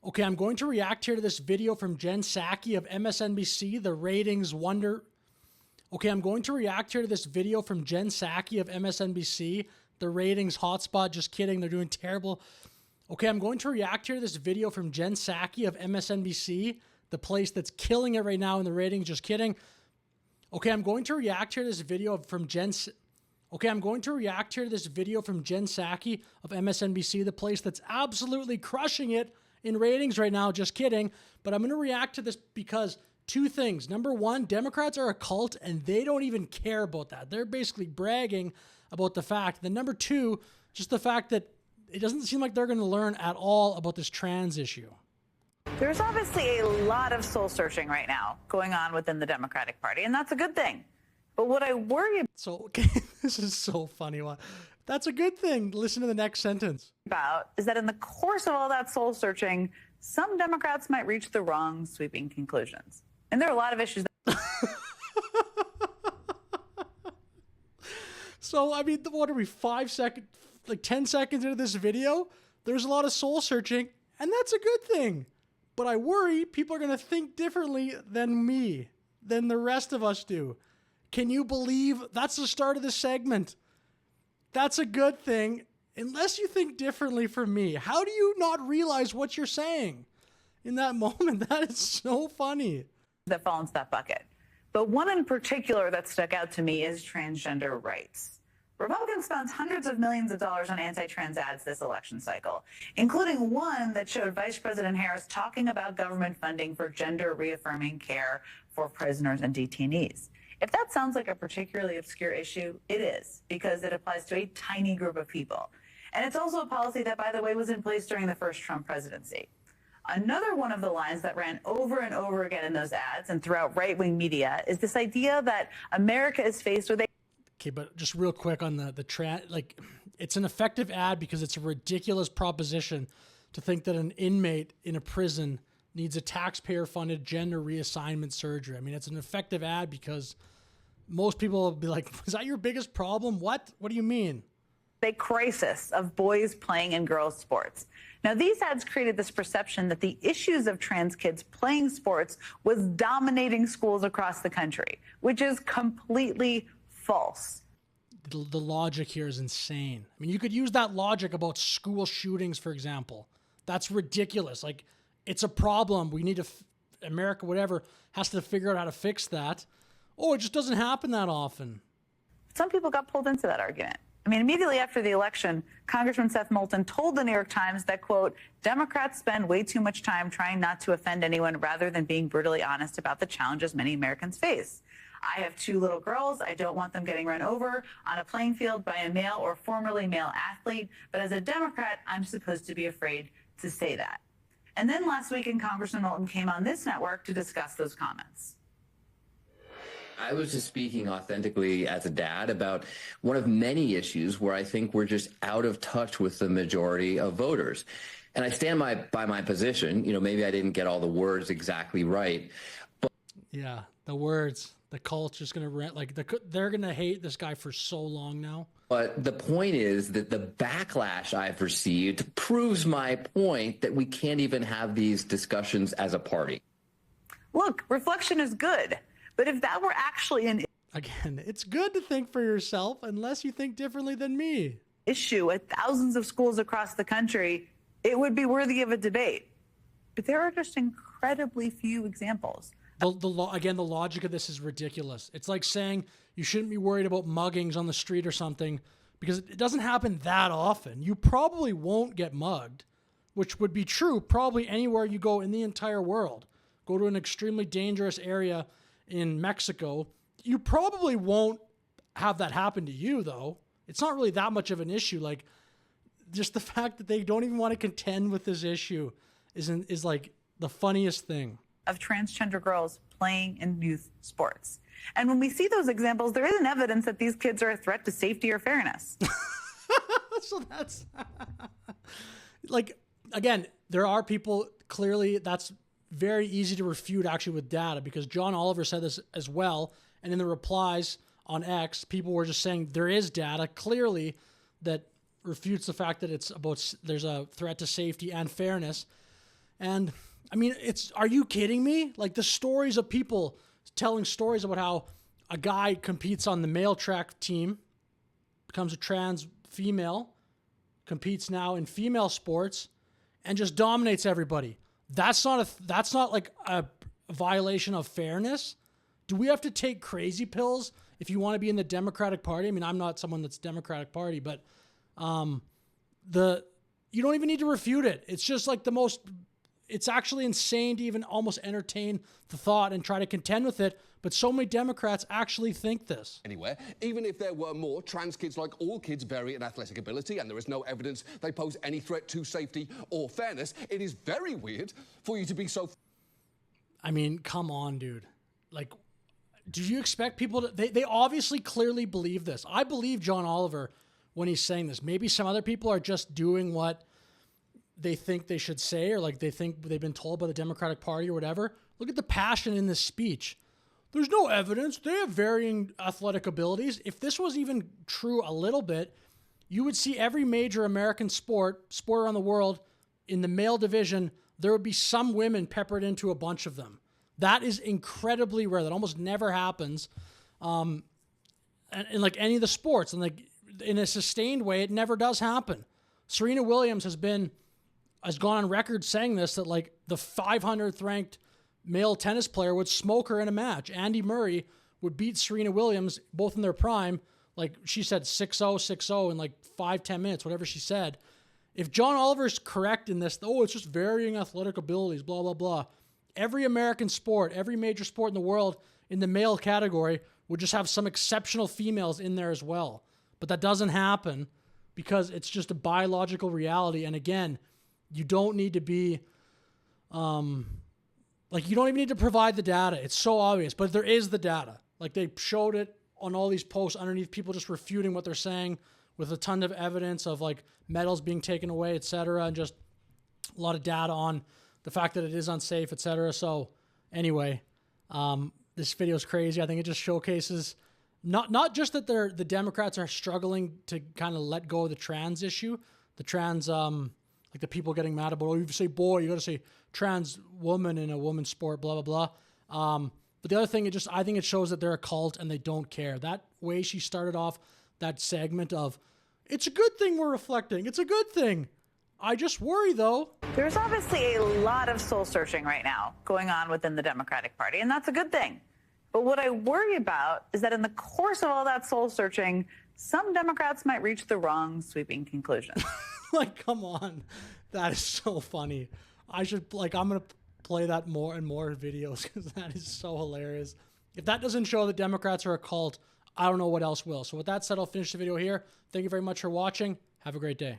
Okay, I'm going to react here to this video from Jen Psaki of MSNBC. The ratings wonder. Okay, I'm going to react here to this video from Jen Psaki of MSNBC. The ratings hotspot. Just kidding. They're doing terrible. Okay, I'm going to react here to this video from Jen Psaki of MSNBC. The place that's killing it right now in the ratings. Just kidding. Okay, I'm going to react here to this video from Jen. Okay, I'm going to react here to this video from Jen Psaki of MSNBC. The place that's absolutely crushing it in ratings right now. Just kidding. But I'm going to react to this because two things. Number one, Democrats are a cult and they don't even care about that. They're basically bragging about the fact. Then number two, just the fact that it doesn't seem like they're going to learn at all about this trans issue. There's obviously a lot of soul searching right now going on within the Democratic Party, and that's a good thing. But what I worry Okay, this is so funny. That's a good thing. Listen to the next sentence. about is that in the course of all that soul searching, some Democrats might reach the wrong sweeping conclusions. And there are a lot of issues So, I mean, what are we, 5 seconds, like 10 seconds into this video? There's a lot of soul searching, and that's a good thing. But I worry people are going to think differently than me, than the rest of us do. Can you believe that's the start of the segment? That's a good thing, unless you think differently from me. How do you not realize what you're saying in that moment? That is so funny. that fall into that bucket. But one in particular that stuck out to me is transgender rights. Republicans spent hundreds of millions of dollars on anti-trans ads this election cycle, including one that showed Vice President Harris talking about government funding for gender-reaffirming care for prisoners and detainees. If that sounds like a particularly obscure issue, it is, because it applies to a tiny group of people. And it's also a policy that, by the way, was in place during the first Trump presidency. Another one of the lines that ran over and over again in those ads and throughout right-wing media is this idea that America is faced with a Okay, but just real quick on like, it's an effective ad because it's a ridiculous proposition to think that an inmate in a prison needs a taxpayer-funded gender reassignment surgery. I mean, it's an effective ad because most people will be like, is that your biggest problem? What? What do you mean? a crisis of boys playing in girls' sports. Now, these ads created this perception that the issues of trans kids playing sports was dominating schools across the country, which is completely false. The logic here is insane. I mean, you could use that logic about school shootings, for example. That's ridiculous. Like, it's a problem. We need to, America, whatever, has to figure out how to fix that. Oh, it just doesn't happen that often. Some people got pulled into that argument. I mean, immediately after the election, Congressman Seth Moulton told the New York Times that, quote, Democrats spend way too much time trying not to offend anyone rather than being brutally honest about the challenges many Americans face. I have 2 little girls. I don't want them getting run over on a playing field by a male or formerly male athlete. But as a Democrat, I'm supposed to be afraid to say that. And then last weekend, Congressman Moulton came on this network to discuss those comments. I was just speaking authentically as a dad about one of many issues where I think we're just out of touch with the majority of voters. And I stand by my position. You know, maybe I didn't get all the words exactly right. But yeah, the words. The cult's just going to they're going to hate this guy for so long now. But the point is that the backlash I've received proves my point that we can't even have these discussions as a party. Look, reflection is good. But if that were actually an Again, it's good to think for yourself unless you think differently than me. issue at thousands of schools across the country, it would be worthy of a debate. But there are just incredibly few examples. Again, the logic of this is ridiculous. It's like saying you shouldn't be worried about muggings on the street or something because it doesn't happen that often. You probably won't get mugged, which would be true probably anywhere you go in the entire world. Go to an extremely dangerous area in Mexico, you probably won't have that happen to you, though. It's not really that much of an issue. Like, just the fact that they don't even want to contend with this issue is like the funniest thing. Of transgender girls playing in youth sports. And when we see those examples, there isn't evidence that these kids are a threat to safety or fairness. So that's like, again, there are people clearly that's very easy to refute actually with data because John Oliver said this as well. And in the replies on X, people were just saying there is data clearly that refutes the fact that it's about there's a threat to safety and fairness. And I mean, are you kidding me? Like the stories of people telling stories about how a guy competes on the male track team, becomes a trans female, competes now in female sports, and just dominates everybody. That's not like a violation of fairness. Do we have to take crazy pills if you want to be in the Democratic Party? I mean, I'm not someone that's Democratic Party, but you don't even need to refute it. It's just like it's actually insane to even almost entertain the thought and try to contend with it. But so many Democrats actually think this. Anywhere, even if there were more, trans kids, like all kids, vary in athletic ability, and there is no evidence they pose any threat to safety or fairness. It is very weird for you to be so... I mean, come on, dude. Like, do you expect people to... They obviously clearly believe this. I believe John Oliver when he's saying this. Maybe some other people are just doing what they think they should say, or like they think they've been told by the Democratic Party or whatever. Look at the passion in this speech. There's no evidence. They have varying athletic abilities. If this was even true a little bit, you would see every major American sport around the world in the male division, there would be some women peppered into a bunch of them. That is incredibly rare. That almost never happens. And in like any of the sports, and like in a sustained way, it never does happen. Serena Williams has gone on record saying this, that like the 500th ranked male tennis player would smoke her in a match. Andy Murray would beat Serena Williams, both in their prime. Like she said, 6-0, 6-0 in like 5-10 minutes, whatever she said. If John Oliver's correct in this, it's just varying athletic abilities, blah, blah, blah. Every American sport, every major sport in the world in the male category would just have some exceptional females in there as well. But that doesn't happen because it's just a biological reality. And again, you don't need to be... you don't even need to provide the data. It's so obvious, but there is the data. Like they showed it on all these posts underneath, people just refuting what they're saying with a ton of evidence of like medals being taken away, et cetera, and just a lot of data on the fact that it is unsafe, et cetera. So anyway, this video is crazy. I think it just showcases not just that the Democrats are struggling to kind of let go of the trans issue, the trans, like the people getting mad about, you say boy, you got to say trans woman in a woman's sport, blah, blah, blah. But the other thing, I think it shows that they're a cult and they don't care. That way she started off that segment of, it's a good thing we're reflecting. It's a good thing. I just worry, though. There's obviously a lot of soul searching right now going on within the Democratic Party, and that's a good thing. But what I worry about is that in the course of all that soul searching, some Democrats might reach the wrong sweeping conclusion. Like, come on. That is so funny. I'm going to play that more and more videos because that is so hilarious. If that doesn't show that Democrats are a cult, I don't know what else will. So with that said, I'll finish the video here. Thank you very much for watching. Have a great day.